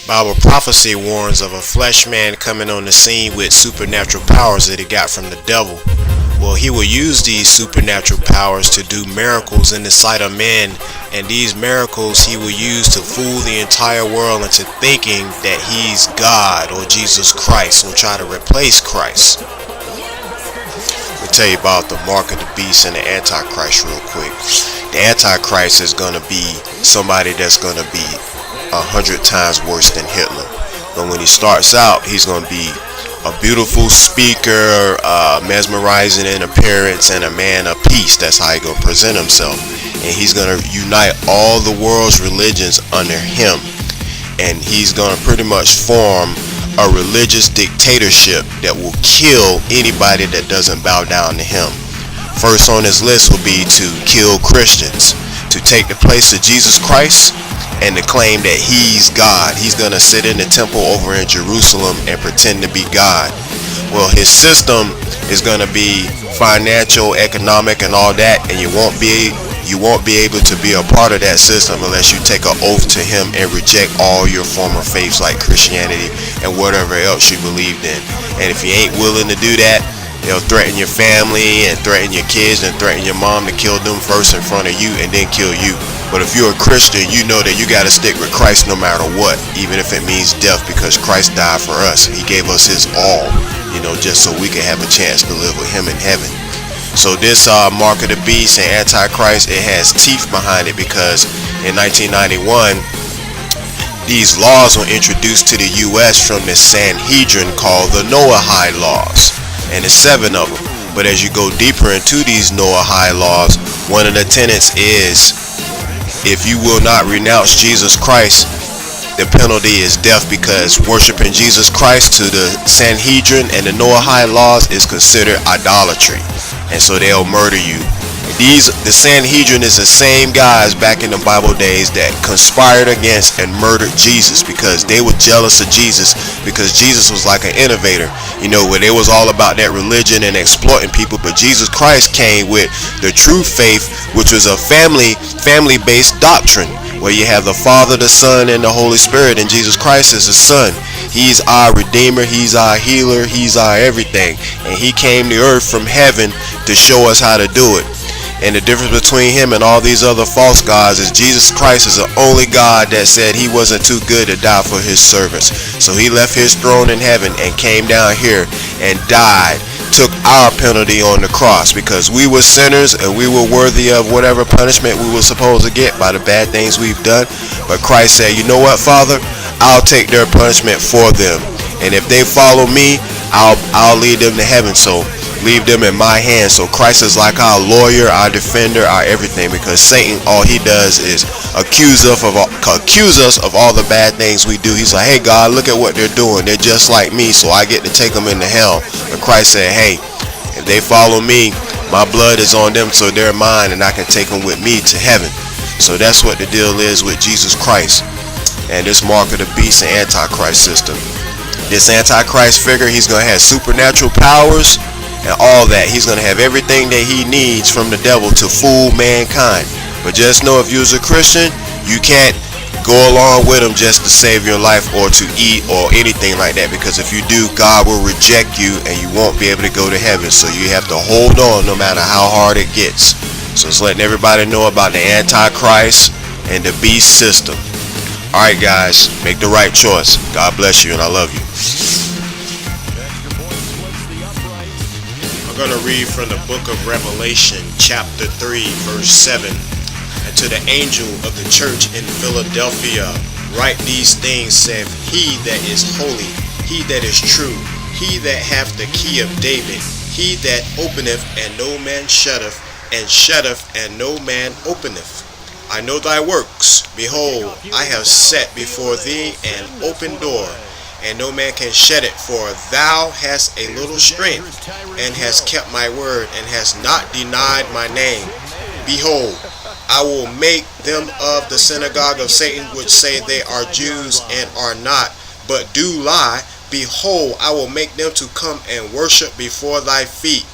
Bible prophecy warns of a flesh man coming on the scene with supernatural powers that he got from the devil. Well, he will use these supernatural powers to do miracles in the sight of men, and these miracles he will use to fool the entire world into thinking that he's God or Jesus Christ, or try to replace Christ. Let me tell you about the mark of the beast and the Antichrist real quick. The Antichrist is going to be somebody that's going to be 100 times worse than Hitler. But when he starts out, he's going to be a beautiful speaker, mesmerizing in appearance, and a man of peace. That's how he's going to present himself. And he's going to unite all the world's religions under him. And he's going to pretty much form a religious dictatorship that will kill anybody that doesn't bow down to him. First on his list will be to kill Christians, to take the place of Jesus Christ, and to claim that he's God. He's going to sit in the temple over in Jerusalem and pretend to be God. Well, his system is going to be financial, economic, and all that, and you won't be able to be a part of that system unless you take an oath to him and reject all your former faiths like Christianity and whatever else you believed in. And if you ain't willing to do that, they'll threaten your family and threaten your kids and threaten your mom to kill them first in front of you and then kill you. But if you're a Christian, you know that you got to stick with Christ no matter what, even if it means death, because Christ died for us. He gave us his all, just so we can have a chance to live with him in heaven. So this mark of the beast and Antichrist, it has teeth behind it, because in 1991, these laws were introduced to the U.S. from the Sanhedrin called the Noahide laws. And there's 7 of them. But as you go deeper into these Noahide laws, one of the tenets is, if you will not renounce Jesus Christ, the penalty is death, because worshiping Jesus Christ to the Sanhedrin and the Noahide laws is considered idolatry. And so they'll murder you. The Sanhedrin is the same guys back in the Bible days that conspired against and murdered Jesus, because they were jealous of Jesus, because Jesus was like an innovator, where they was all about that religion and exploiting people. But Jesus Christ came with the true faith, which was a family-based doctrine, where you have the Father, the Son, and the Holy Spirit, and Jesus Christ is the Son. He's our Redeemer, he's our healer, he's our everything, and he came to earth from heaven to show us how to do it. And the difference between him and all these other false gods is Jesus Christ is the only God that said he wasn't too good to die for his servants. So he left his throne in heaven and came down here and died, took our penalty on the cross, because we were sinners and we were worthy of whatever punishment we were supposed to get by the bad things we've done. But Christ said, you know what, Father, I'll take their punishment for them. And if they follow me, I'll lead them to heaven. So leave them in my hands. So Christ is like our lawyer, our defender, our everything, because Satan, all he does is accuse us of all the bad things we do. He's like, hey God, look at what they're doing. They're just like me, so I get to take them into hell. But Christ said, hey, if they follow me, my blood is on them, so they're mine, and I can take them with me to heaven. So that's what the deal is with Jesus Christ and this mark of the beast and Antichrist system. This Antichrist figure, he's going to have supernatural powers and all that. He's going to have everything that he needs from the devil to fool mankind. But just know, if you're a Christian, you can't go along with him just to save your life or to eat or anything like that, because if you do, God will reject you and you won't be able to go to heaven. So you have to hold on no matter how hard it gets. So it's letting everybody know about the Antichrist and the beast system. Alright guys, make the right choice. God bless you, and I love you. I'm going to read from the book of Revelation, chapter 3, verse 7. And to the angel of the church in Philadelphia, write these things, saith he that is holy, he that is true, he that hath the key of David, he that openeth and no man shutteth, and shutteth and no man openeth. I know thy works. Behold, I have set before thee an open door, and no man can shut it. For thou hast a little strength, and hast kept my word, and hast not denied my name. Behold, I will make them of the synagogue of Satan, which say they are Jews and are not, but do lie. Behold, I will make them to come and worship before thy feet,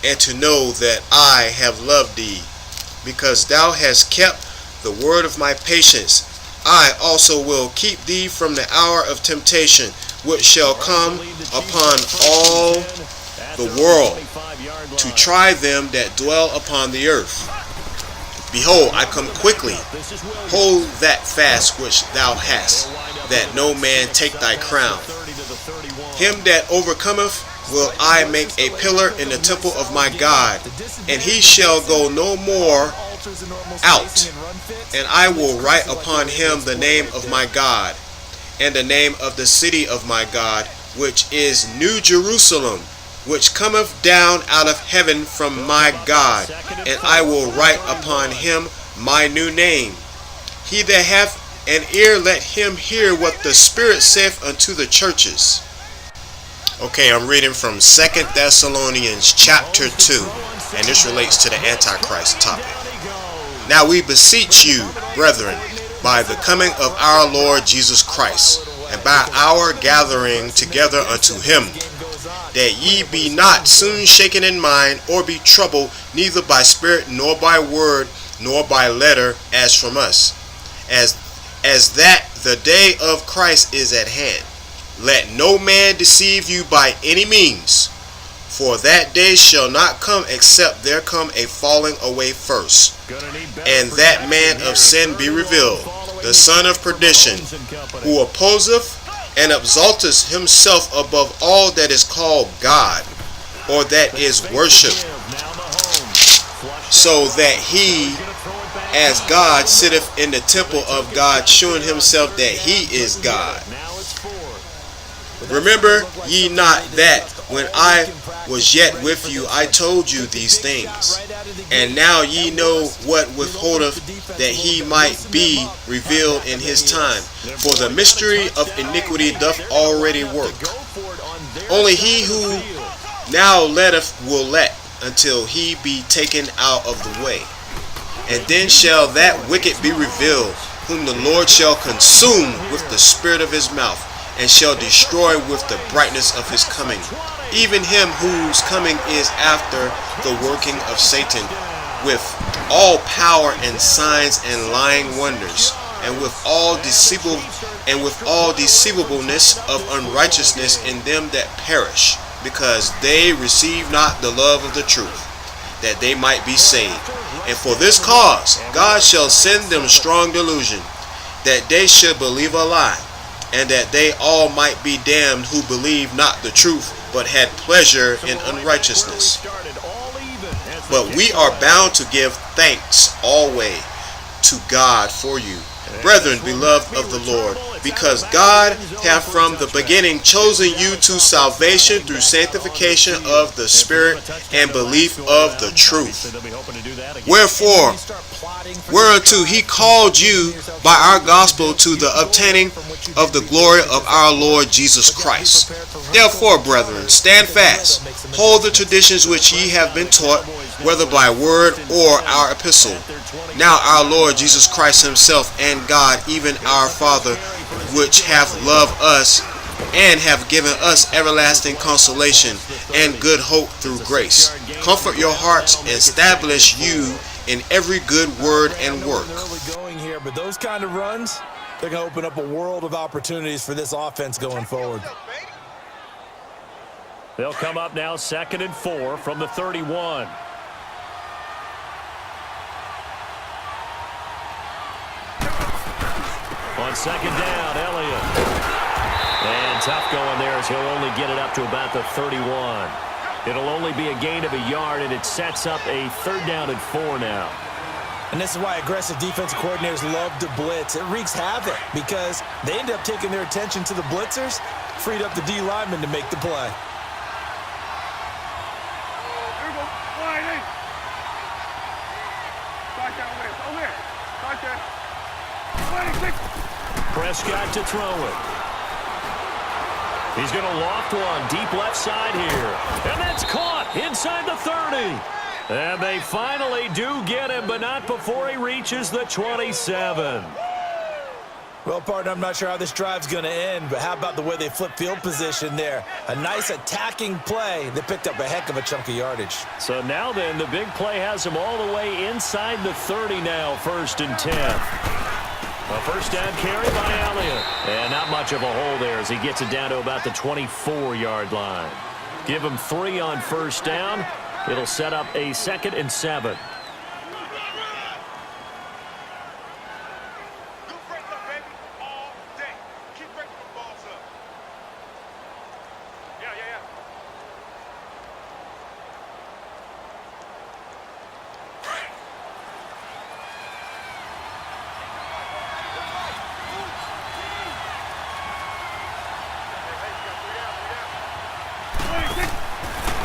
and to know that I have loved thee, because thou hast kept the word of my patience. I also will keep thee from the hour of temptation, which shall come upon all the world, to try them that dwell upon the earth. Behold, I come quickly. Hold that fast which thou hast, that no man take thy crown. Him that overcometh will I make a pillar in the temple of my God, and he shall go no more out. And I will write upon him the name of my God, and the name of the city of my God, which is New Jerusalem, which cometh down out of heaven from my God, and I will write upon him my new name. He that hath an ear, let him hear what the Spirit saith unto the churches. Okay, I'm reading from 2 Thessalonians chapter 2, and this relates to the Antichrist topic. Now we beseech you, brethren, by the coming of our Lord Jesus Christ, and by our gathering together unto him, that ye be not soon shaken in mind, or be troubled, neither by spirit, nor by word, nor by letter, as from us, as that the day of Christ is at hand. Let no man deceive you by any means, for that day shall not come except there come a falling away first, and that man of sin be revealed, the son of perdition, who opposeth and exalteth himself above all that is called God, or that is worshipped, so that he, as God, sitteth in the temple of God, shewing himself that he is God. Remember ye not that when I was yet with you, I told you these things, and now ye know what withholdeth, that he might be revealed in his time. For the mystery of iniquity doth already work. Only he who now letteth will let, until he be taken out of the way. And then shall that wicked be revealed, whom the Lord shall consume with the spirit of his mouth, and shall destroy with the brightness of his coming, even him whose coming is after the working of Satan, with all power and signs and lying wonders, and with all deceivableness of unrighteousness in them that perish, because they receive not the love of the truth, that they might be saved. And for this cause God shall send them strong delusion, that they should believe a lie, and that they all might be damned who believe not the truth, but had pleasure in unrighteousness. But we are bound to give thanks always to God for you, brethren, beloved of the Lord, because God hath from the beginning chosen you to salvation through sanctification of the Spirit and belief of the truth. Wherefore, whereunto he called you by our gospel to the obtaining of the glory of our Lord Jesus Christ. Therefore, brethren, stand fast, hold the traditions which ye have been taught, whether by word or our epistle. Now our Lord Jesus Christ himself and God, even our Father, which hath loved us and have given us everlasting consolation and good hope through grace, comfort your hearts and establish you in every good word and work. But those kind of runs, they're going to open up a world of opportunities for this offense going forward. They'll come up now 2nd and 4 from the 31. On 2nd down, Elliott. And tough going there as he'll only get it up to about the 31. It'll only be a gain of a yard, and it sets up a 3rd down and 4 now. And this is why aggressive defensive coordinators love to blitz. It wreaks havoc because they end up taking their attention to the blitzers, freed up the D lineman to make the play. Prescott to throw it. He's going to loft one deep left side here. And that's caught inside the 30. And they finally do get him, but not before he reaches the 27. Well, partner, I'm not sure how this drive's going to end, but how about the way they flip field position there? A nice attacking play that picked up a heck of a chunk of yardage. So now then, the big play has him all the way inside the 30 now, 1st and 10. A first down carry by Elliott. And not much of a hole there as he gets it down to about the 24-yard line. Give him 3 on first down. It'll set up a 2nd and 7.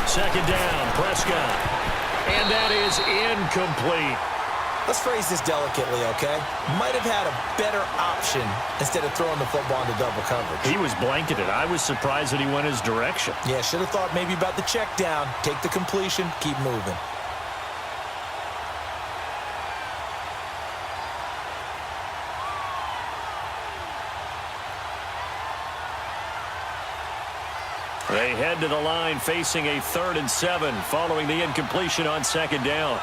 Second down, Prescott. And that is incomplete. Let's phrase this delicately, okay? Might have had a better option instead of throwing the football into double coverage. He was blanketed. I was surprised that he went his direction. Yeah, should have thought maybe about the check down. Take the completion, keep moving. They head to the line facing a 3rd and 7 following the incompletion on 2nd down.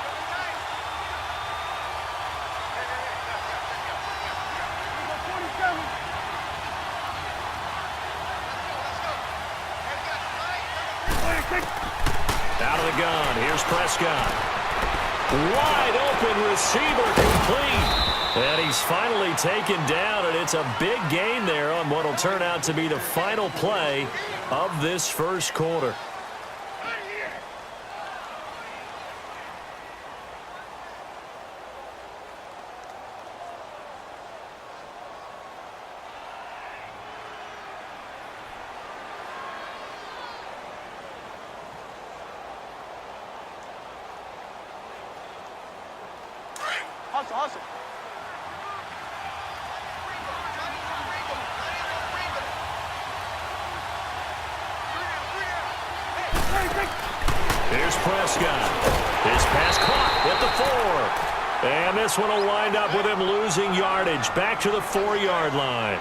Out of the gun, here's Prescott. Wide open receiver, complete. And he's finally taken down, and it's a big gain there on what will turn out to be the final play of this first quarter. Hustle. Here's Prescott. His pass caught at the 4. And this one will wind up with him losing yardage back to the 4-yard line.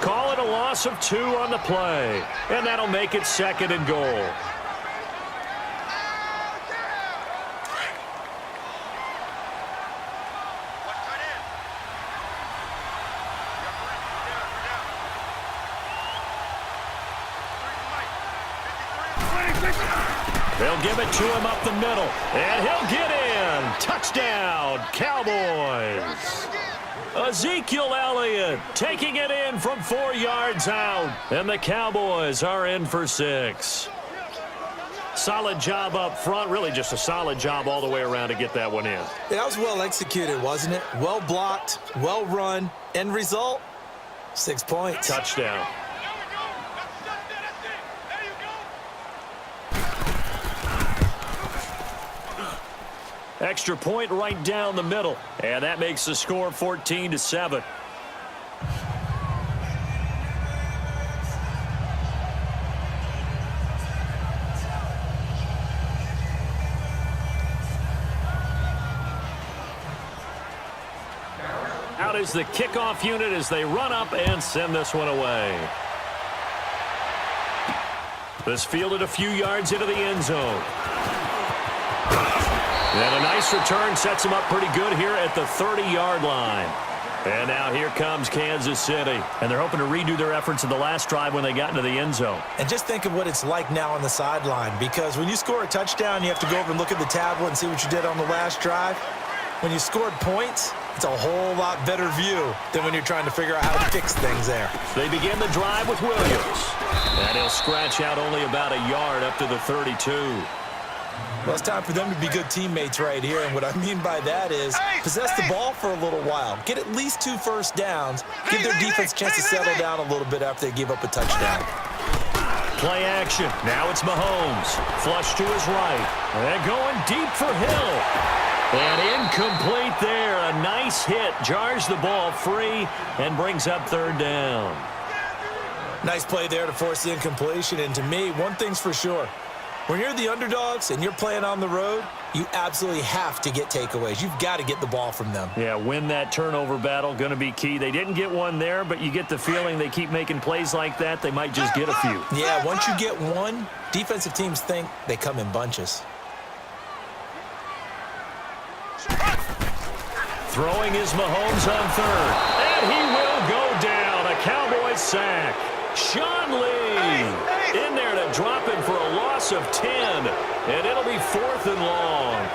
Call it a loss of 2 on the play. And that'll make it 2nd and goal. They'll give it to him up the middle, and he'll get in. Touchdown, Cowboys. Ezekiel Elliott taking it in from 4 yards out, and the Cowboys are in for 6. Solid job up front, really just a solid job all the way around to get that one in. That was well executed, wasn't it? Well blocked, well run. End result, 6 points. Touchdown. Extra point right down the middle, and that makes the score 14-7. Out is the kickoff unit as they run up and send this one away. This fielded a few yards into the end zone. And a nice return sets him up pretty good here at the 30-yard line. And now here comes Kansas City. And they're hoping to redo their efforts in the last drive when they got into the end zone. And just think of what it's like now on the sideline, because when you score a touchdown, you have to go over and look at the tablet and see what you did on the last drive. When you scored points, it's a whole lot better view than when you're trying to figure out how to fix things there. They begin the drive with Williams. And he'll scratch out only about a yard up to the 32. Well, it's time for them to be good teammates right here, and what I mean by that is possess the ball for a little while. Get at least 2 first downs. Give their defense a chance to settle down a little bit after they give up a touchdown. Play action. Now it's Mahomes. Flush to his right. And going deep for Hill. And incomplete there. A nice hit. Jars the ball free and brings up 3rd down. Nice play there to force the incompletion, and to me, one thing's for sure. When you're the underdogs and you're playing on the road, you absolutely have to get takeaways. You've got to get the ball from them. Yeah, win that turnover battle, going to be key. They didn't get one there, but you get the feeling they keep making plays like that, they might just get a few. Yeah, once you get one, defensive teams think they come in bunches. Throwing is Mahomes on 3rd. And he Cowboys sack. Sean Lee in there to drop him for a loss of 10. And it'll be 4th and long.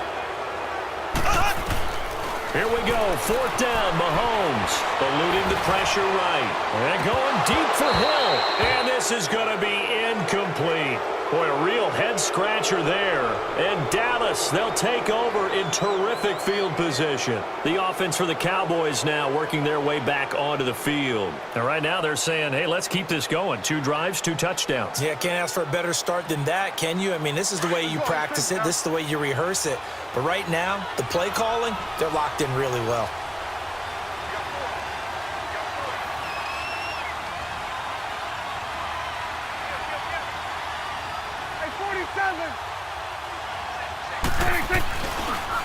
Here we go, 4th down, Mahomes, eluding the pressure right, and going deep for Hill, and this is going to be incomplete. Boy, a real head-scratcher there, and Dallas, they'll take over in terrific field position. The offense for the Cowboys now working their way back onto the field. And right now they're saying, hey, let's keep this going. 2 drives, 2 touchdowns. Yeah, can't ask for a better start than that, can you? I mean, this is the way you practice it. This is the way you rehearse it. But right now, the play calling, they're locked in really well.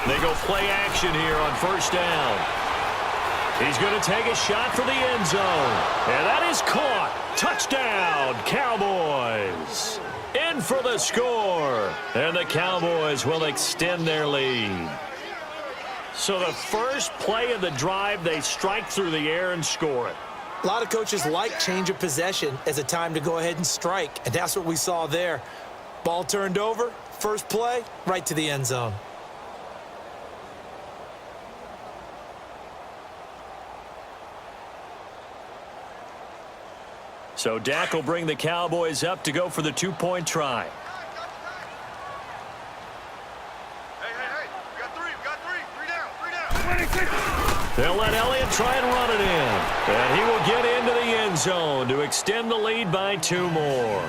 They go play action here on 1st down. He's going to take a shot for the end zone. And that is caught. Touchdown, Cowboys. In for the score. And the Cowboys will extend their lead. So the first play of the drive, they strike through the air and score it. A lot of coaches like change of possession as a time to go ahead and strike. And that's what we saw there. Ball turned over, first play, right to the end zone. So Dak will bring the Cowboys up to go for the 2-point try. Hey, we got three down. They'll let Elliott try and run it in. And he will get into the end zone to extend the lead by 2 more.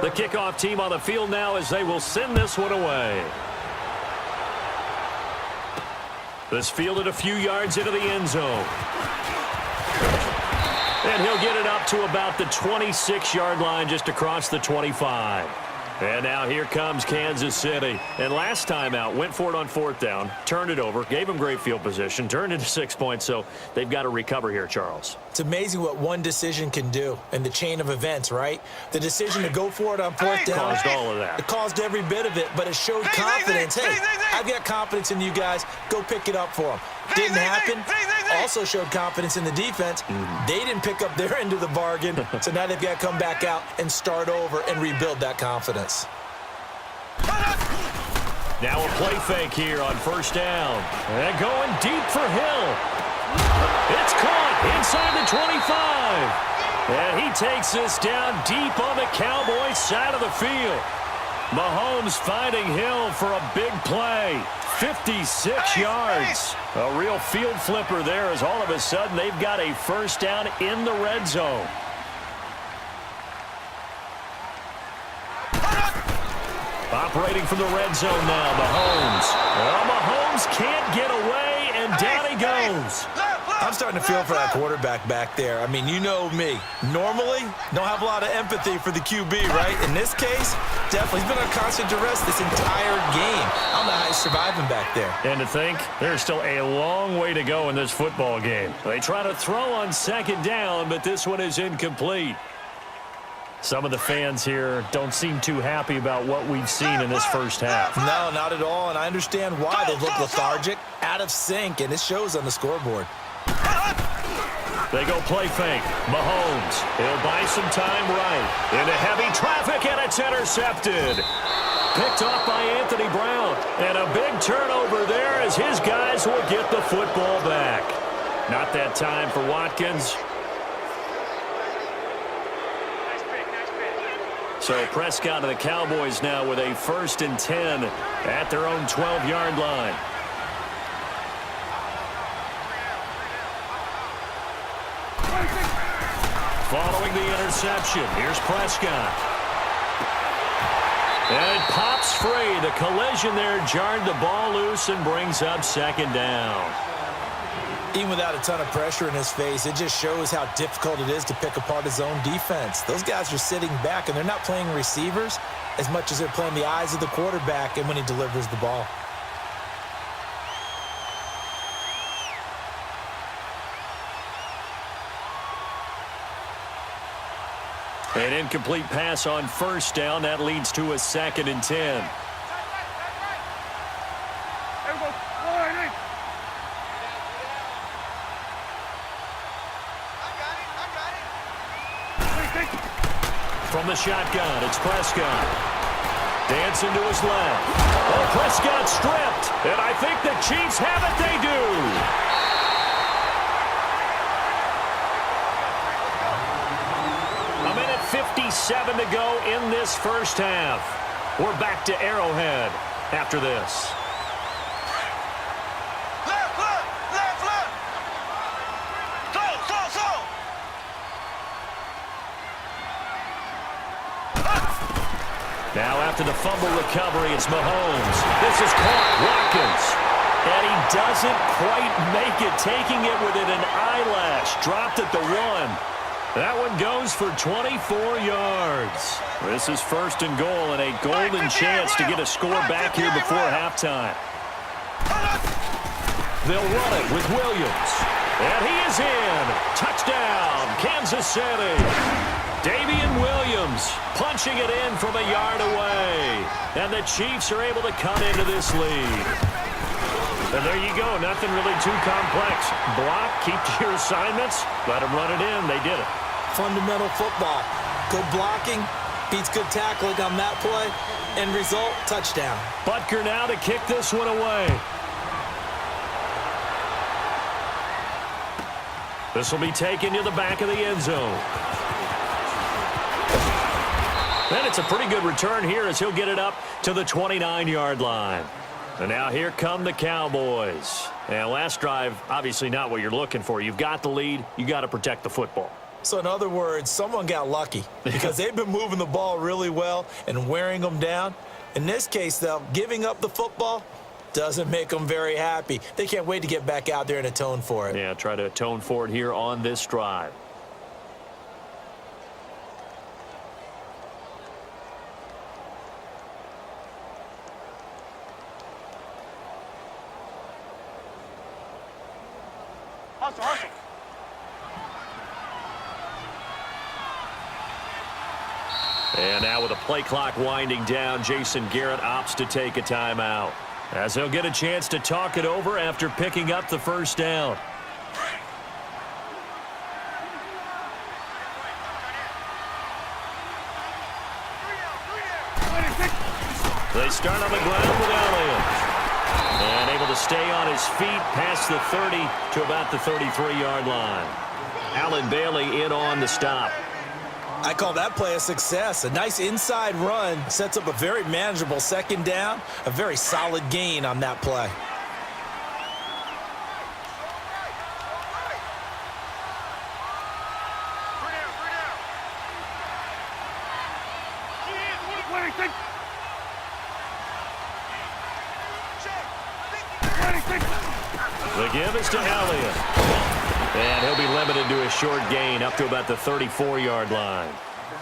The kickoff team on the field now as they will send this one away. This fielded a few yards into the end zone. And he'll get it up to about the 26-yard line just across the 25. And now here comes Kansas City. And last time out, went for it on 4th down, turned it over, gave him great field position, turned it to 6 points, so they've got to recover here, Charles. It's amazing what one decision can do in the chain of events, right? The decision to go for it on 4th down. Caused all of that. It caused every bit of it, but it showed confidence. Hey, I've got confidence in you guys. Go pick it up for them. Didn't happen. Also showed confidence in the defense. They didn't pick up their end of the bargain, so now they've got to come back out and start over and rebuild that confidence. Now a play fake here on 1st down. And going deep for Hill. It's caught inside the 25. And he takes this down deep on the Cowboys side of the field. Mahomes finding Hill for a big play. 56 yards. A real field flipper there as all of a sudden they've got a 1st down in the red zone. Operating from the red zone now, Mahomes. Well, Mahomes can't get away, and down he goes. I'm starting to feel for that quarterback back there. I mean, you know me. Normally, don't have a lot of empathy for the QB, right? In this case, definitely. He's been on constant duress this entire game. I don't know how he's surviving back there. And to think, there's still a long way to go in this football game. They try to throw on 2nd down, but this one is incomplete. Some of the fans here don't seem too happy about what we've seen in this first half. No, not at all, and I understand why. They look lethargic, out of sync, and it shows on the scoreboard. They go play fake. Mahomes, he'll buy some time right. Into heavy traffic, and it's intercepted. Picked off by Anthony Brown. And a big turnover there as his guys will get the football back. Not that time for Watkins. So Prescott and the Cowboys now with a 1st and 10 at their own 12-yard line. Following the interception, here's Prescott. And it pops free. The collision there jarred the ball loose and brings up 2nd down. Even without a ton of pressure in his face, it just shows how difficult it is to pick apart his own defense. Those guys are sitting back, and they're not playing receivers as much as they're playing the eyes of the quarterback and when he delivers the ball. And incomplete pass on first down. That leads to a 2nd and 10. From the shotgun, it's Prescott. Dancing to his left. Oh, Prescott stripped. And I think the Chiefs have it. They do. A minute 57 to go in this first half. We're back to Arrowhead after this. Now after the fumble recovery, it's Mahomes. This is caught. Watkins. And he doesn't quite make it, taking it within an eyelash. Dropped at the 1. That one goes for 24 yards. This is 1st and goal and a golden chance to get a score back here before halftime. They'll run it with Williams. And he is in. Touchdown, Kansas City. Damian Williams punching it in from a yard away. And the Chiefs are able to cut into this lead. And there you go. Nothing really too complex. Block, keep to your assignments, let them run it in. They did it. Fundamental football. Good blocking beats good tackling on that play. End result, touchdown. Butker now to kick this one away. This will be taken to the back of the end zone. And it's a pretty good return here as he'll get it up to the 29-yard line. And now here come the Cowboys. And last drive, obviously not what you're looking for. You've got the lead. You got to protect the football. So in other words, someone got lucky because they've been moving the ball really well and wearing them down. In this case, though, giving up the football doesn't make them very happy. They can't wait to get back out there and atone for it. Yeah, try to atone for it here on this drive. Hustle. And now with the play clock winding down, Jason Garrett opts to take a timeout, as he'll get a chance to talk it over after picking up the first down. They start on the ground with Elliott. And able to stay on his feet past the 30 to about the 33-yard line. Allen Bailey in on the stop. I call that play a success. A nice inside run sets up a very manageable 2nd down. A very solid gain on that play. The give is to Elliott. And he'll be limited to a short gain up to about the 34-yard line.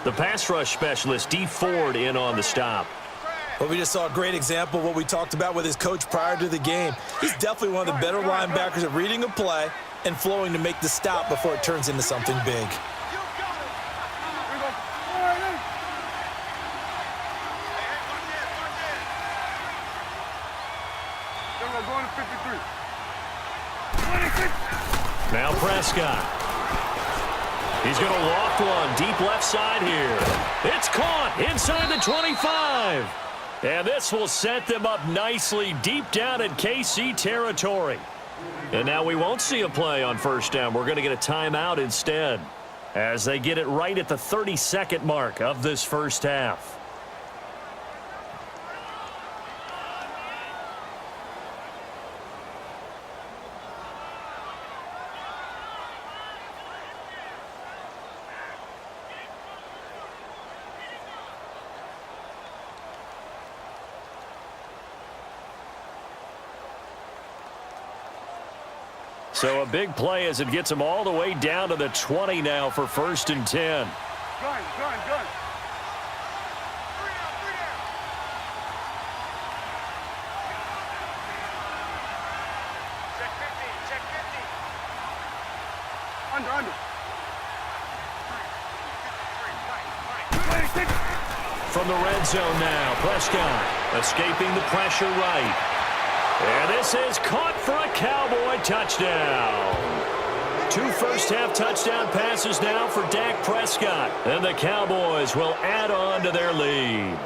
The pass rush specialist, D. Ford, in on the stop. Well, we just saw a great example of what we talked about with his coach prior to the game. He's definitely one of the better linebackers at reading a play and flowing to make the stop before it turns into something big. Now Prescott. He's going to loft one deep left side here. It's caught inside the 25. And this will set them up nicely deep down in KC territory. And now we won't see a play on first down. We're going to get a timeout instead, as they get it right at the 32nd mark of this first half. So a big play as it gets them all the way down to the 20 now for 1st and 10. Gun. Check 50. Under. from the red zone now. Prescott escaping the pressure right. And this is caught for a Cowboy touchdown. 2 first-half touchdown passes now for Dak Prescott. And the Cowboys will add on to their lead.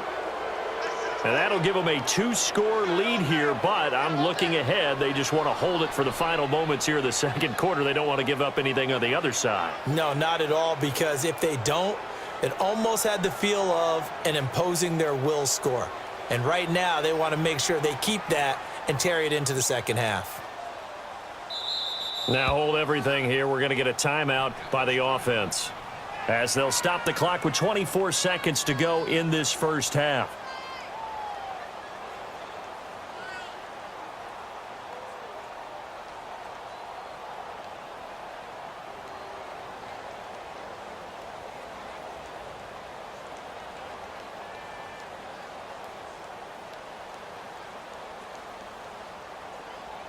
And that'll give them a 2-score lead here, but I'm looking ahead. They just want to hold it for the final moments here of the second quarter. They don't want to give up anything on the other side. No, not at all, because if they don't, it almost had the feel of an imposing their will score. And right now, they want to make sure they keep that and carry it into the second half. Now hold everything here. We're going to get a timeout by the offense, as they'll stop the clock with 24 seconds to go in this first half.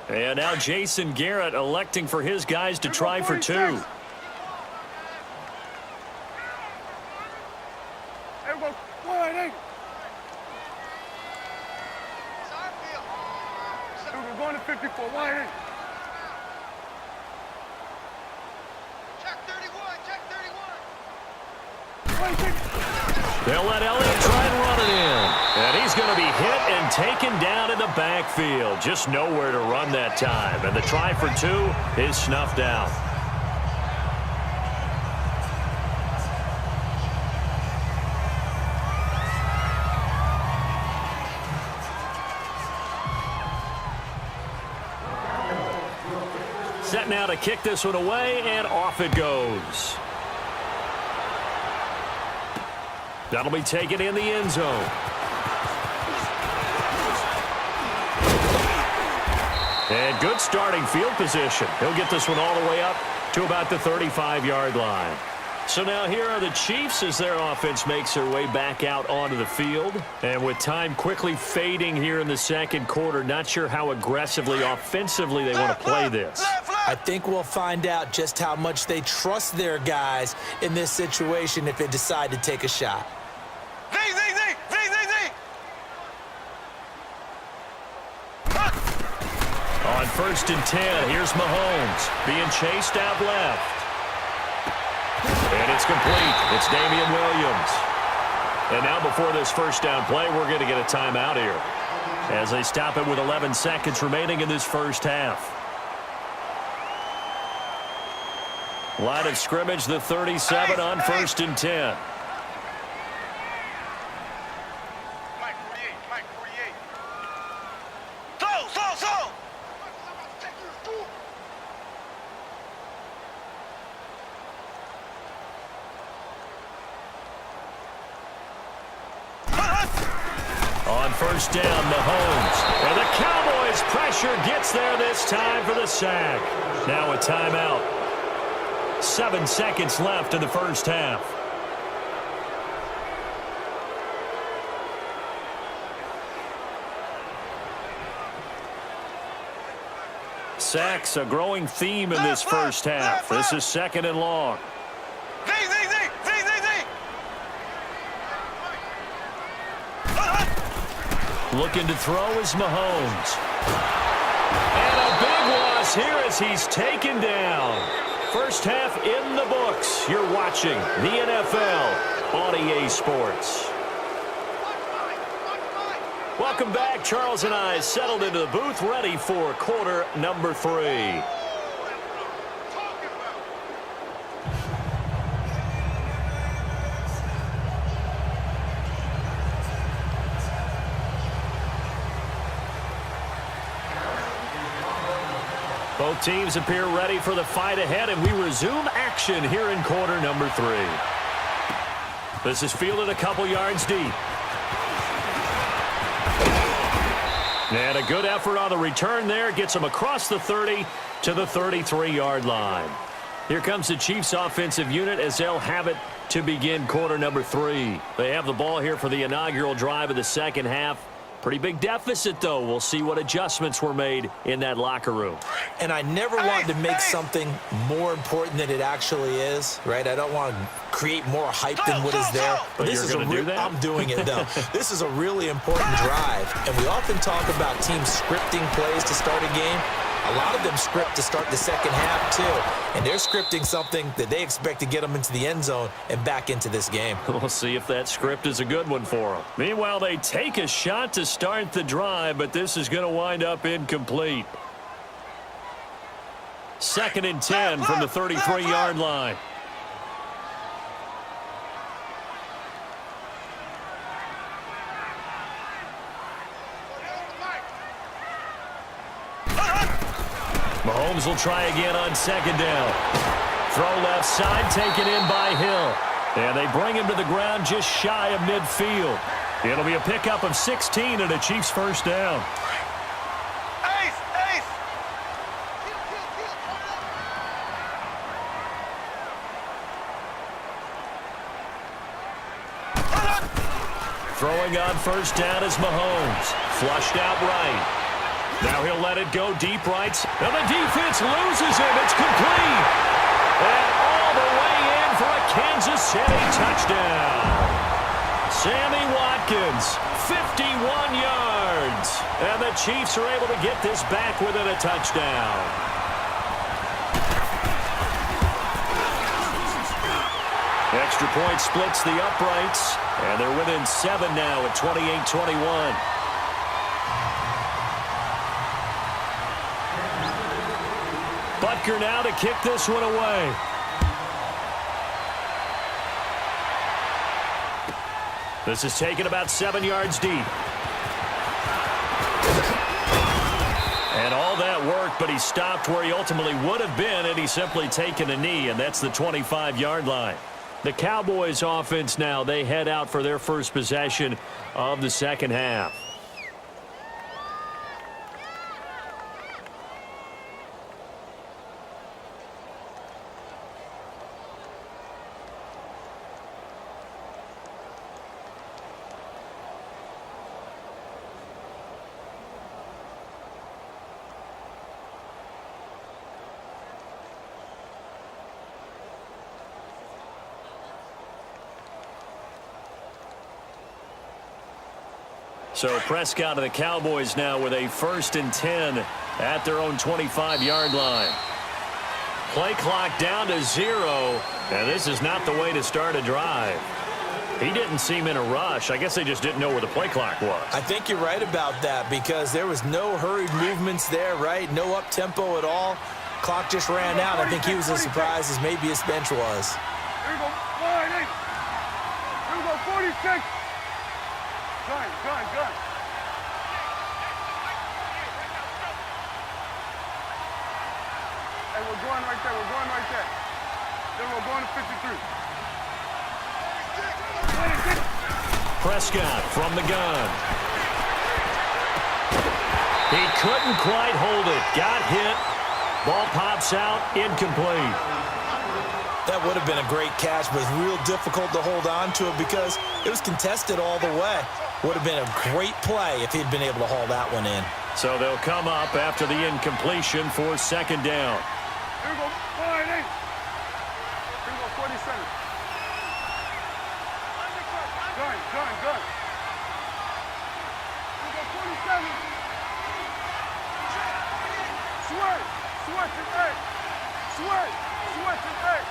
And now Jason Garrett electing for his guys to try for 2. There we go. Wide 8. We're going to 54. Wide 8. Check 31. Check 31. Wide 6. They'll let Elliott try and run it in. And he's going to be hit and taken down in the backfield. Just nowhere to run that time. And the try for 2 is snuffed out. Set now to kick this one away, and off it goes. That'll be taken in the end zone. And good starting field position. He'll get this one all the way up to about the 35-yard line. So now here are the Chiefs as their offense makes their way back out onto the field. And with time quickly fading here in the second quarter, not sure how aggressively, offensively they want to play this. I think we'll find out just how much they trust their guys in this situation if they decide to take a shot. On 1st and 10, here's Mahomes being chased out left. And it's complete. It's Damian Williams. And now before this first down play, we're going to get a timeout here as they stop it with 11 seconds remaining in this first half. Line of scrimmage, the 37 on 1st and 10. Mike 48. Mike 48. So. On 1st down, Mahomes. And the Cowboys' pressure gets there this time for the sack. Now a timeout. 7 seconds left in the first half. Sacks, a growing theme in this first half. This is 2nd and long. Looking to throw is Mahomes. And a big loss here as he's taken down. First half in the books. You're watching the NFL on EA Sports. Welcome back. Charles and I settled into the booth, ready for quarter number 3. Both teams appear ready for the fight ahead, and we resume action here in quarter number 3. This is fielded a couple yards deep. And a good effort on the return there. Gets them across the 30 to the 33-yard line. Here comes the Chiefs offensive unit as they'll have it to begin quarter number 3. They have the ball here for the inaugural drive of the second half. Pretty big deficit, though. We'll see what adjustments were made in that locker room. And I never wanted to make something more important than it actually is, right? I don't want to create more hype than what is there. But this you're is going to do that? I'm doing it, though. This is a really important drive. And we often talk about teams scripting plays to start a game. A lot of them script to start the second half, too. And they're scripting something that they expect to get them into the end zone and back into this game. We'll see if that script is a good one for them. Meanwhile, they take a shot to start the drive, but this is going to wind up incomplete. 2nd and 10 from the 33-yard line. Mahomes will try again on 2nd down. Throw left side, taken in by Hill. And they bring him to the ground just shy of midfield. It'll be a pickup of 16 and a Chiefs first down. Ace! Ace! Throwing on first down is Mahomes. Flushed out right. Now he'll let it go deep right. And the defense loses him. It's complete. And all the way in for a Kansas City touchdown. Sammy Watkins, 51 yards. And the Chiefs are able to get this back within a touchdown. Extra point splits the uprights. And they're within 7 now at 28-21. Butker now to kick this one away. This is taken about 7 yards deep. And all that work, but he stopped where he ultimately would have been had he simply taken a knee, and that's the 25-yard line. The Cowboys offense now, they head out for their first possession of the second half. So Prescott of the Cowboys now with a 1st and 10 at their own 25-yard line. Play clock down to 0, and this is not the way to start a drive. He didn't seem in a rush. I guess they just didn't know where the play clock was. I think you're right about that because there was no hurried movements there, right? No up-tempo at all. Clock just ran out. I think he was as surprised as maybe his bench was. Here we go. 48. Here we go. 46. Gun. Hey, we're going right there. Then we're going to 53. Prescott from the gun. He couldn't quite hold it. Got hit. Ball pops out. Incomplete. That would have been a great catch, but real difficult to hold on to it because it was contested all the way. Would have been a great play if he'd been able to haul that one in. So they'll come up after the incompletion for 2nd down. Here we go. 48. Here we go. 47. Gun. Here we go. 47. Sweat and egg. Sweat and egg.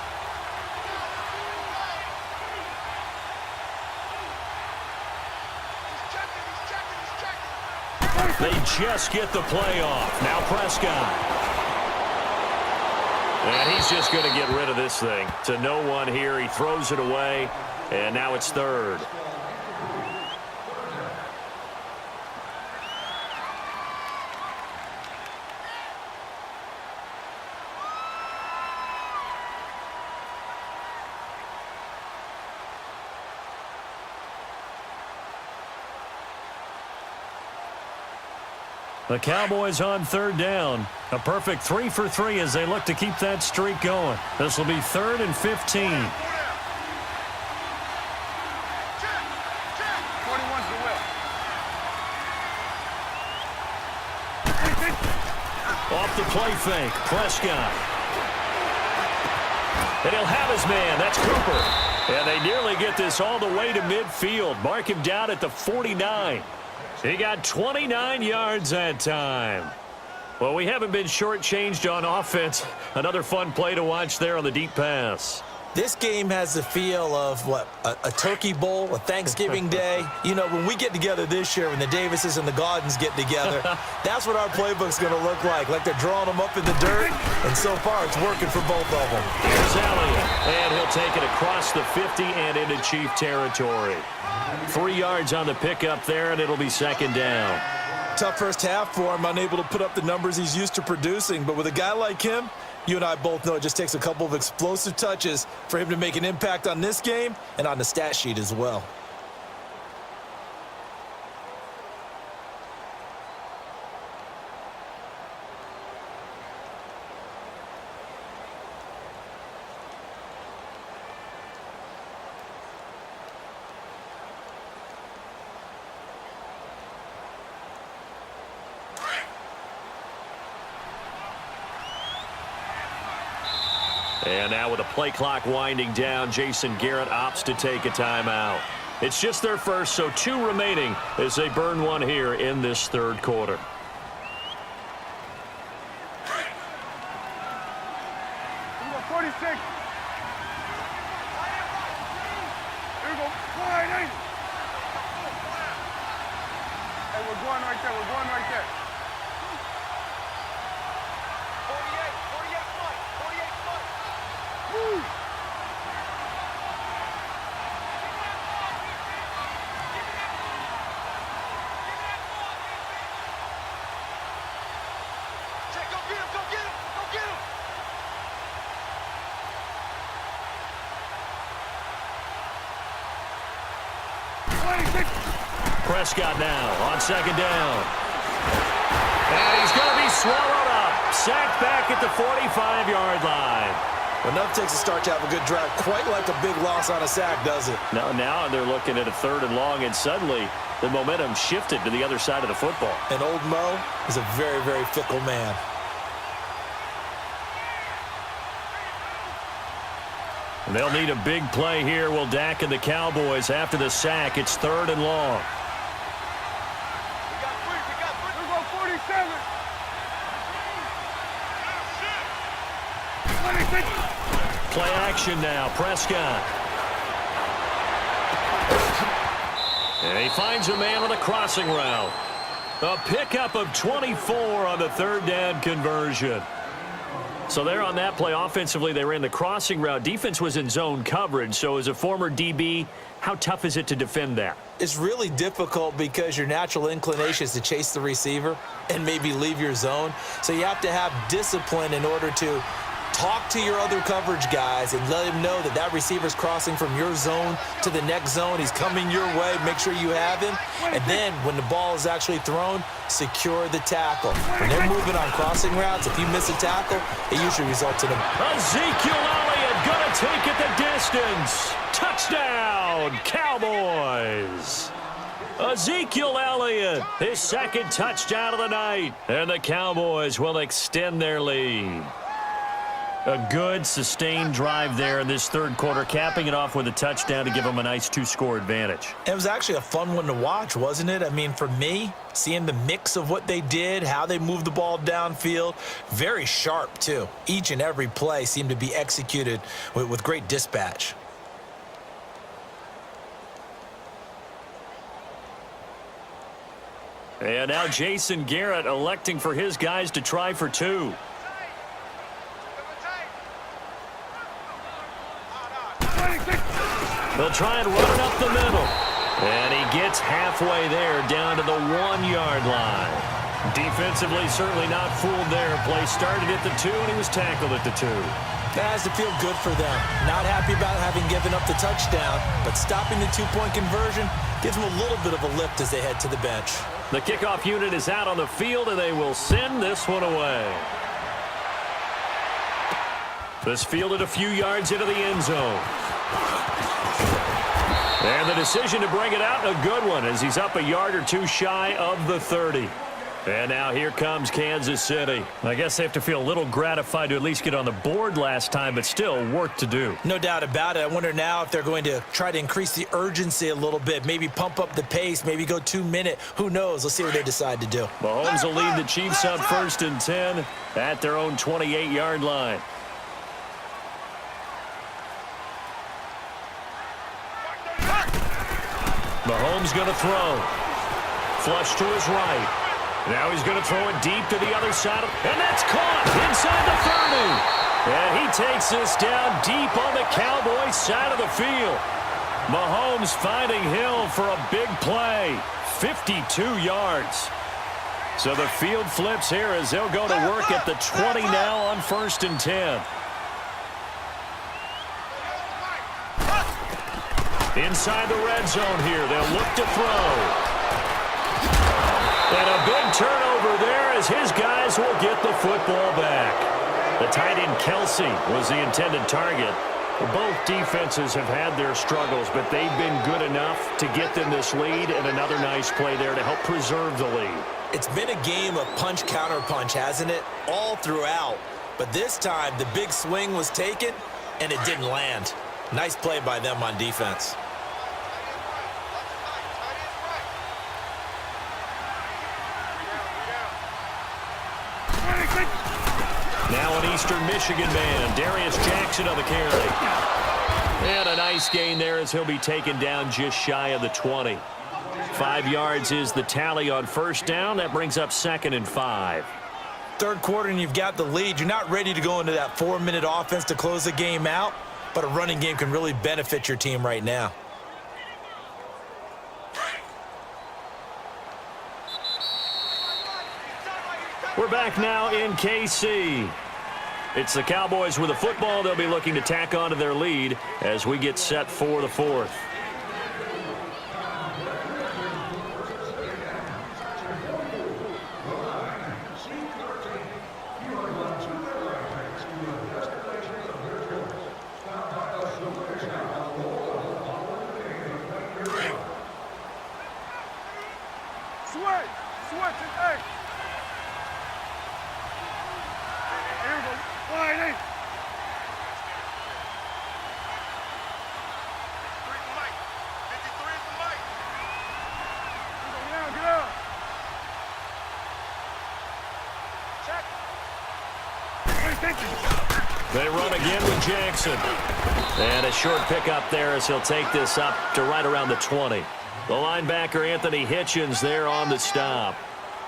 They just get the play off. Now Prescott. And he's just going to get rid of this thing. To no one here. He throws it away. And now it's 3rd. The Cowboys on 3rd down. A perfect 3 for 3 as they look to keep that streak going. This will be 3rd and 15. 41's the whip. Off the play fake, Prescott. And he'll have his man. That's Cooper. And they nearly get this all the way to midfield. Mark him down at the 49. He got 29 yards that time. Well, we haven't been shortchanged on offense. Another fun play to watch there on the deep pass. This game has the feel of, what, a turkey bowl, a Thanksgiving day. You know, when we get together this year, when the Davises and the Gaudens get together, that's what our playbook's going to look like they're drawing them up in the dirt, and so far it's working for both of them. Here's Elliott, and he'll take it across the 50 and into Chief territory. 3 yards on the pickup there, and it'll be second down. Tough first half for him, unable to put up the numbers he's used to producing, but with a guy like him, you and I both know it just takes a couple of explosive touches for him to make an impact on this game and on the stat sheet as well. And now with the play clock winding down, Jason Garrett opts to take a timeout. It's just their first, so 2 remaining as they burn one here in this third quarter. Here we go, 46. Here we go, 48. Hey, we're going right there, we're going right there. 48 foot, 48 foot. Woo! Check, go get him, go get him, go get him. Prescott now on second down. And he's going to be swallowed up. Sacked back at the 45-yard line. Enough takes a start to have a good drive, quite like a big loss on a sack, does it? Now they're looking at a 3rd and long, and suddenly the momentum shifted to the other side of the football. And old Mo is a very, very fickle man. And they'll need a big play here. Will Dak and the Cowboys after the sack. It's 3rd and long. We got 3, we got 3. Here we go, 47. 26. Play action now. Prescott. And he finds a man on the crossing route. A pickup of 24 on the 3rd down conversion. So there on that play, offensively, they ran the crossing route. Defense was in zone coverage. So as a former DB, how tough is it to defend that? It's really difficult because your natural inclination is to chase the receiver and maybe leave your zone. So you have to have discipline in order to talk to your other coverage guys and let him know that that receiver's crossing from your zone to the next zone. He's coming your way. Make sure you have him. And then when the ball is actually thrown, secure the tackle. When they're moving on crossing routes, if you miss a tackle, it usually results in a... Ezekiel Elliott going to take it the distance. Touchdown, Cowboys. Ezekiel Elliott, his 2nd touchdown of the night. And the Cowboys will extend their lead. A good, sustained drive there in this 3rd quarter, capping it off with a touchdown to give them a nice 2-score advantage. It was actually a fun one to watch, wasn't it? I mean, for me, seeing the mix of what they did, how they moved the ball downfield, very sharp, too. Each and every play seemed to be executed with great dispatch. And now Jason Garrett electing for his guys to try for 2. They'll try and run it up the middle. And he gets halfway there, down to the 1-yard line. Defensively, certainly not fooled there. Play started at the 2, and he was tackled at the 2. That has to feel good for them. Not happy about having given up the touchdown, but stopping the 2-point conversion gives them a little bit of a lift as they head to the bench. The kickoff unit is out on the field, and they will send this one away. This fielded a few yards into the end zone. And the decision to bring it out, a good one, as he's up a yard or 2 shy of the 30. And now here comes Kansas City. I guess they have to feel a little gratified to at least get on the board last time, but still work to do. No doubt about it. I wonder now if they're going to try to increase the urgency a little bit, maybe pump up the pace, maybe go 2-minute. Who knows? Let's see what they decide to do. Mahomes will lead the Chiefs up 1st and 10 at their own 28-yard line. Mahomes going to throw. Flush to his right. Now he's going to throw it deep to the other side. And that's caught inside the 30. And he takes this down deep on the Cowboys side of the field. Mahomes finding Hill for a big play. 52 yards. So the field flips here as they'll go to work at the 20 now on 1st and 10. Inside the red zone here. They'll look to throw. And a big turnover there as his guys will get the football back. The tight end Kelsey was the intended target. Both defenses have had their struggles, but they've been good enough to get them this lead, and another nice play there to help preserve the lead. It's been a game of punch-counter-punch, hasn't it? All throughout. But this time, the big swing was taken, and it didn't land. Nice play by them on defense. Now an Eastern Michigan man, Darius Jackson on the carry. And a nice gain there as he'll be taken down just shy of the 20. 5 yards is the tally on 1st down. That brings up 2nd and 5. Third quarter and you've got the lead. You're not ready to go into that 4-minute offense to close the game out, but a running game can really benefit your team right now. We're back now in KC. It's the Cowboys with the football. They'll be looking to tack on to their lead as we get set for the 4th. Switch, and hey. Here we go. Wide eight. Get out. Check. They run again with Jackson. And a short pickup there as he'll take this up to right around the 20. The linebacker, Anthony Hitchens, there on the stop.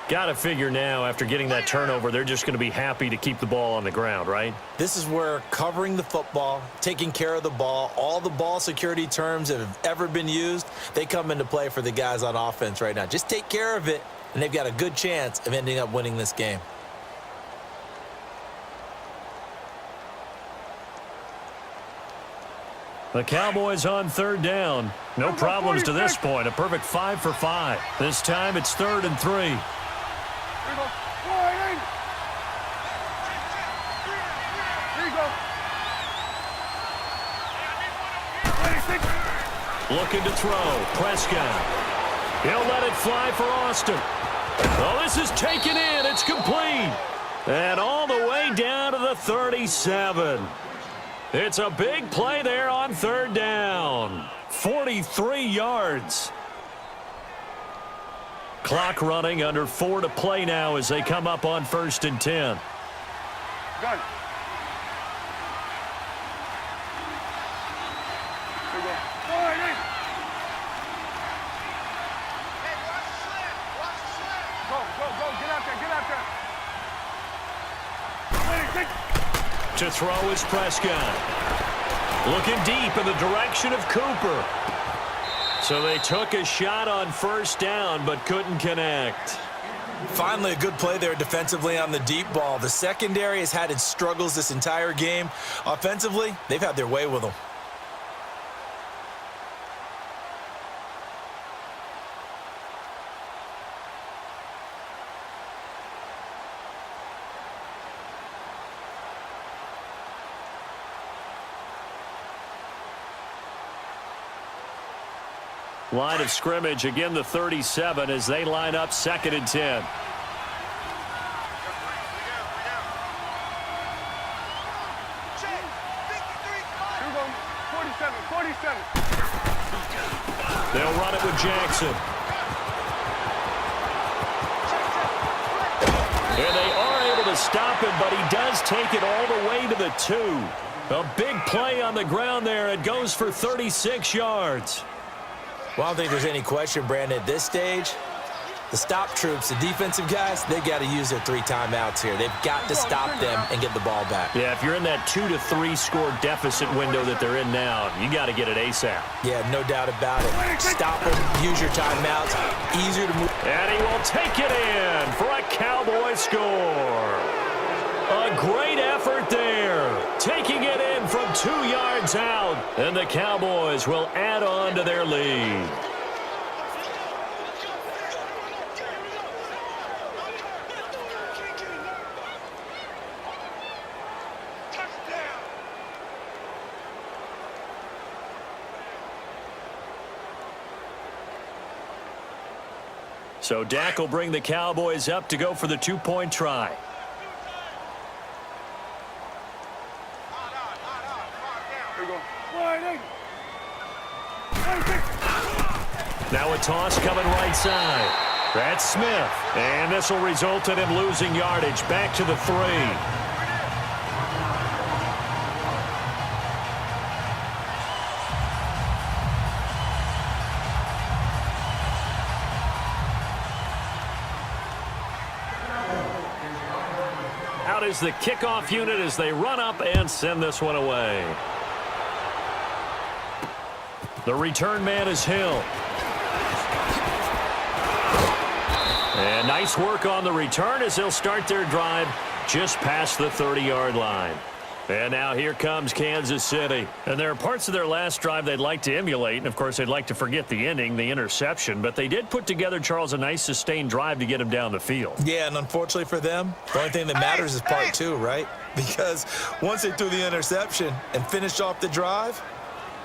Got to figure now, after getting that turnover, they're just going to be happy to keep the ball on the ground, right? This is where covering the football, taking care of the ball, all the ball security terms that have ever been used, they come into play for the guys on offense right now. Just take care of it, and they've got a good chance of ending up winning this game. The Cowboys on 3rd down. No problems to this point. A perfect 5 for 5. This time it's 3rd and 3. Here we go. Wide eight. Here you go. Looking to throw. Prescott. He'll let it fly for Austin. Oh, this is taken in. It's complete. And all the way down to the 37. It's a big play there on 3rd down. 43 yards. Clock running, under 4 to play now as they come up on 1st and 10. Gun. Here we go. Wide eight. Hey, watch the slant. Watch the slant. Go. Get out there. Ready, take. To throw is Prescott. Looking deep in the direction of Cooper. So they took a shot on 1st down but couldn't connect. Finally, a good play there defensively on the deep ball. The secondary has had its struggles this entire game. Offensively, they've had their way with them. Line of scrimmage, again the 37 as they line up 2nd and 10. They'll run it with Jackson. And they are able to stop him, but he does take it all the way to the 2. A big play on the ground there. It goes for 36 yards. Well, I don't think there's any question, Brandon, at this stage, the stop troops, the defensive guys, they got to use their 3 timeouts here. They've got to stop them and get the ball back. Yeah, if you're in that 2 to 3 score deficit window that they're in now, you got to get it ASAP. Yeah, no doubt about it. Stop them, use your timeouts, easier to move. And he will take it in for a Cowboy score. A great effort there, taking it in from 2 yards out, and the Cowboys will add on to their lead. So Dak will bring the Cowboys up to go for the 2-point try. Now a toss coming right side. That's Smith. And this will result in him losing yardage back to the 3. Out is the kickoff unit as they run up and send this one away. The return man is Hill. And nice work on the return as they'll start their drive just past the 30-yard line. And now here comes Kansas City. And there are parts of their last drive they'd like to emulate. And, of course, they'd like to forget the ending, the interception. But they did put together, Charles, a nice sustained drive to get him down the field. Yeah, and unfortunately for them, the only thing that matters is part 2, right? Because once they threw the interception and finished off the drive,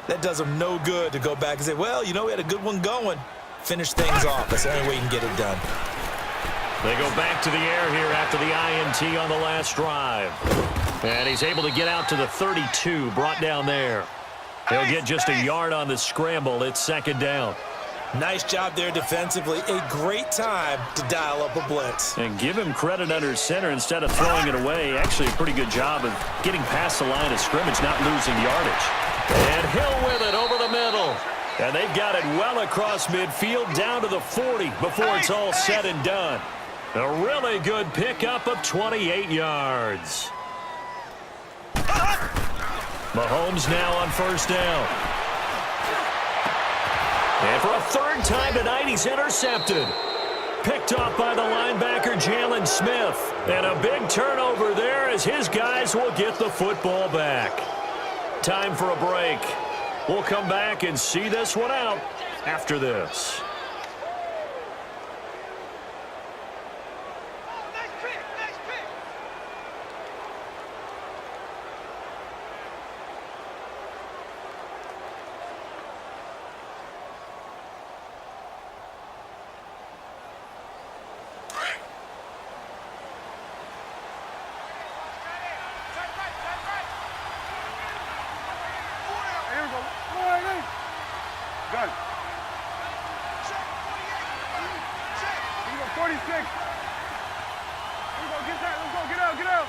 that does them no good to go back and say, well, you know, we had a good one going. Finish things off. That's the only way you can get it done. They go back to the air here after the INT on the last drive. And he's able to get out to the 32, brought down there. He'll get just a yard on the scramble. It's second down. Nice job there defensively. A great time to dial up a blitz. And give him credit under center instead of throwing it away. Actually, a pretty good job of getting past the line of scrimmage, not losing yardage. And Hill with it over the middle. And they've got it well across midfield down to the 40 before it's all said and done. A really good pickup of 28 yards. Mahomes now on first down. And for a 3rd time tonight, he's intercepted. Picked off by the linebacker, Jalen Smith. And a big turnover there as his guys will get the football back. Time for a break. We'll come back and see this one out after this. Gun. 46. Here we go, get that, let's go, get out, get out.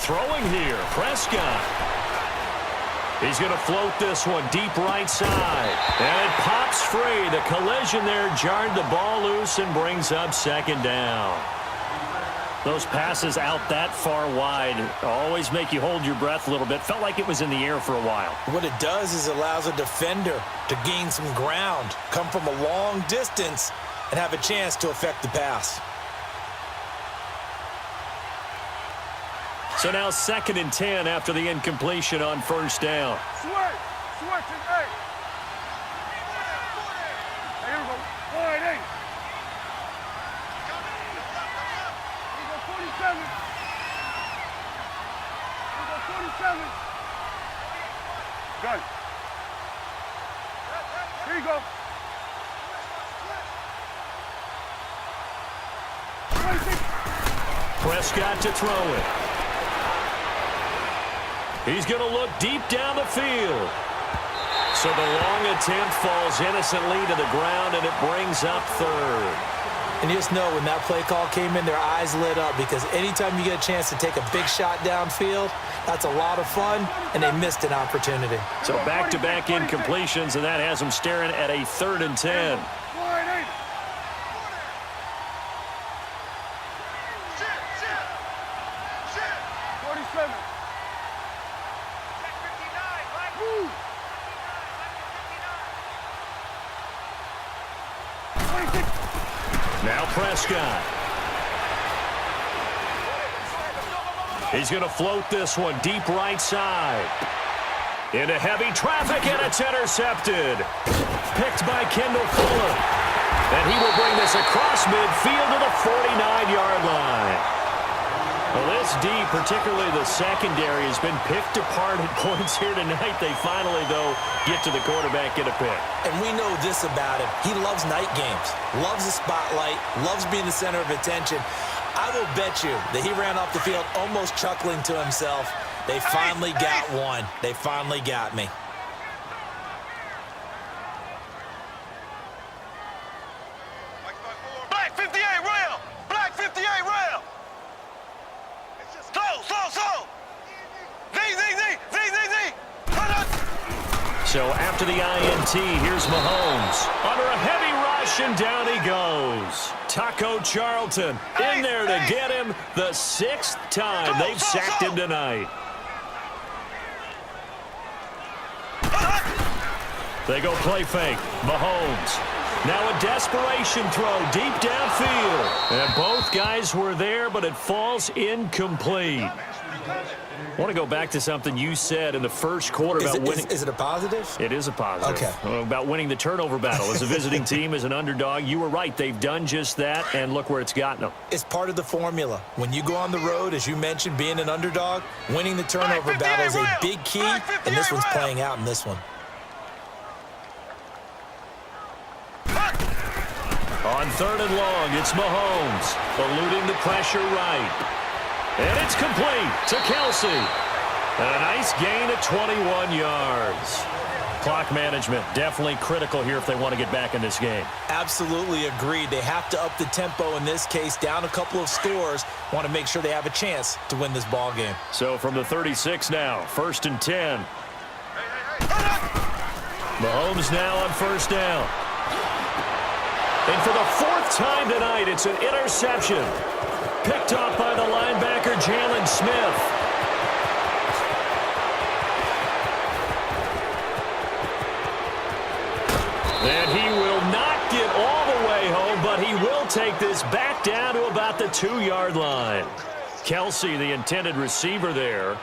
Throwing here, Prescott. He's going to float this one deep right side. And it pops free. The collision there jarred the ball loose and brings up second down. Those passes out that far wide always make you hold your breath a little bit. Felt like it was in the air for a while. What it does is allows a defender to gain some ground, come from a long distance, and have a chance to affect the pass. So now 2nd and 10 after the incompletion on first down. Switch, hey. Hey, here we go. 48. Here we go, 47. Here we go, 47. Gun. Here you go. 26. Prescott to throw it. He's going to look deep down the field. So the long attempt falls innocently to the ground, and it brings up third. And you just know when that play call came in, their eyes lit up, because anytime you get a chance to take a big shot downfield, that's a lot of fun, and they missed an opportunity. So back-to-back incompletions, and that has them staring at a 3rd and 10. Now Prescott. He's going to float this one deep right side. Into heavy traffic, and it's intercepted. Picked by Kendall Fuller. And he will bring this across midfield to the 49-yard line. Well, this D, particularly the secondary, has been picked apart at points here tonight. They finally, though, get to the quarterback, get a pick. And we know this about him. He loves night games, loves the spotlight, loves being the center of attention. I will bet you that he ran off the field almost chuckling to himself. They finally got one. They finally got me. Black 58 rail! Black 58 rail! Slow! Z! So after the INT, here's Mahomes. Under a heavy rush, and down he goes. Taco Charlton in there to get him the 6th time they've sacked him tonight. They go play fake. Mahomes. Now a desperation throw deep downfield. And both guys were there, but it falls incomplete. I want to go back to something you said in the first quarter about winning. Is it a positive? It is a positive. Okay. About winning the turnover battle as a visiting team, as an underdog. You were right. They've done just that, and look where it's gotten them. It's part of the formula. When you go on the road, as you mentioned, being an underdog, winning the turnover battle is a big key, and this one's playing out in this one. On 3rd and long, it's Mahomes, eluding the pressure right. And it's complete to Kelsey. And a nice gain of 21 yards. Clock management definitely critical here if they want to get back in this game. Absolutely agreed. They have to up the tempo in this case, down a couple of scores. Want to make sure they have a chance to win this ball game. So from the 36 now, 1st and 10. Mahomes now on 1st down. And for the 4th time tonight, it's an interception. Picked off by the linebacker, Jalen Smith. And he will not get all the way home, but he will take this back down to about the 2-yard line. Kelsey, the intended receiver there.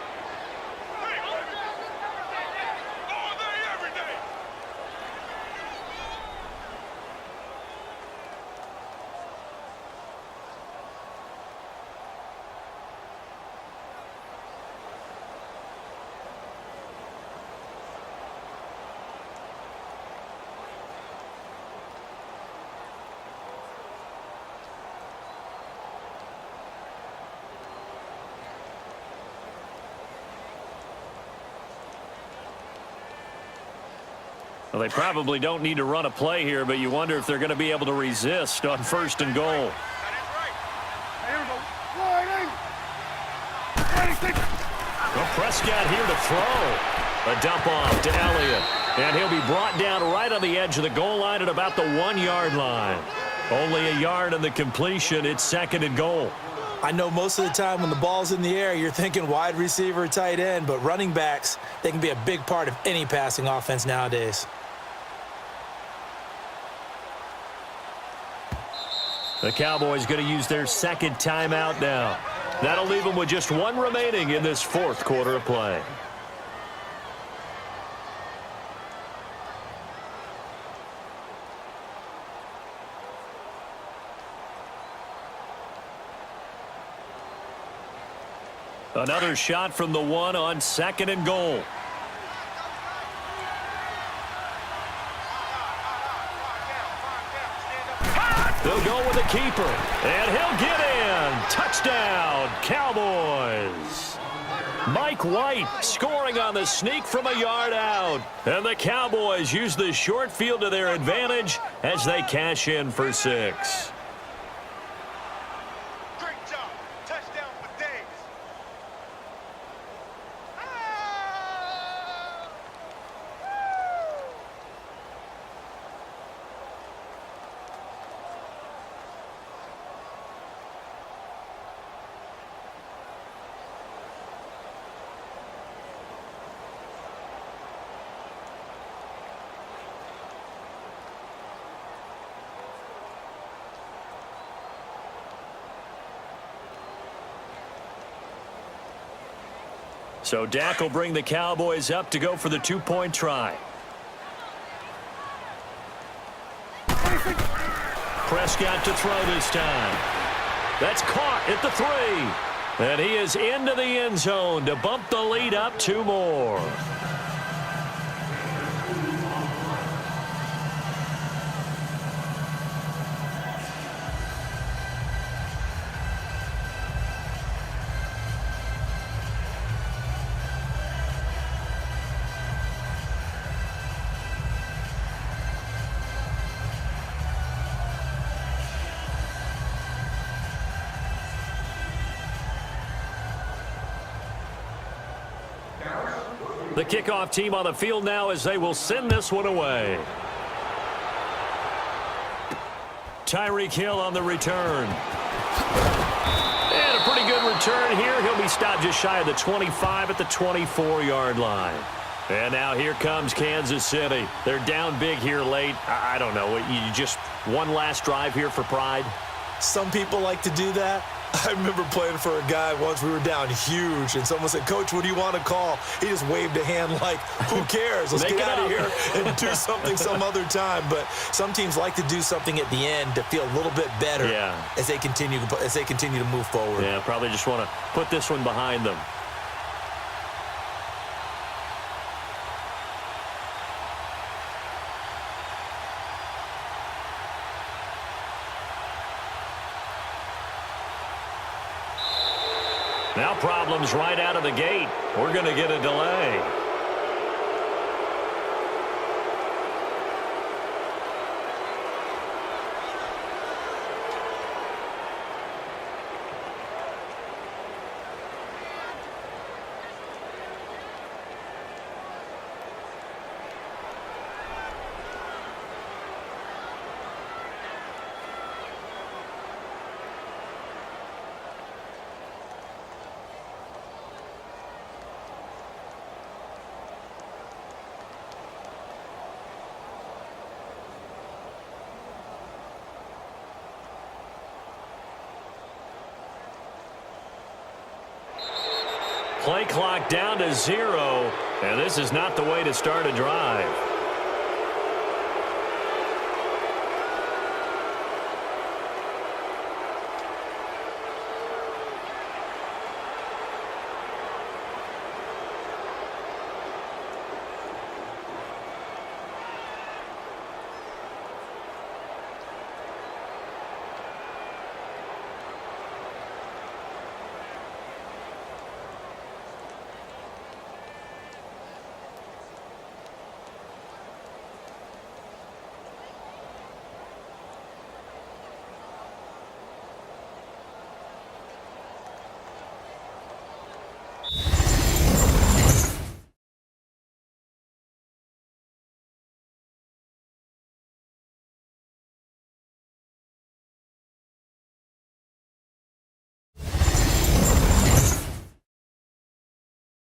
Well, they probably don't need to run a play here, but you wonder if they're going to be able to resist on 1st and goal. Well, Prescott here to throw. A dump off to Elliott. And he'll be brought down right on the edge of the goal line at about the 1-yard line. Only a yard on the completion. It's 2nd and goal. I know most of the time when the ball's in the air, you're thinking wide receiver, tight end, but running backs, they can be a big part of any passing offense nowadays. The Cowboys going to use their 2nd timeout now. That'll leave them with just 1 remaining in this 4th quarter of play. Another shot from the 1 on 2nd and goal. They'll go with the keeper, and he'll get in. Touchdown, Cowboys. Mike White scoring on the sneak from a yard out. And the Cowboys use the short field to their advantage as they cash in for 6. Great job. Touchdown for Days. So Dak will bring the Cowboys up to go for the 2-point try. Prescott to throw this time. That's caught at the 3. And he is into the end zone to bump the lead up 2 more. The kickoff team on the field now as they will send this one away. Tyreek Hill on the return. And a pretty good return here. He'll be stopped just shy of the 25 at the 24-yard line. And now here comes Kansas City. They're down big here late. I don't know. You just one last drive here for pride? Some people like to do that. I remember playing for a guy once. We were down huge, and someone said, "Coach, what do you want to call?" He just waved a hand like, who cares? Let's get out of here and do something some other time. But some teams like to do something at the end to feel a little bit better as they continue to move forward. Yeah, probably just want to put this one behind them. Now problems right out of the gate. We're going to get a delay. Play clock down to 0, and this is not the way to start a drive.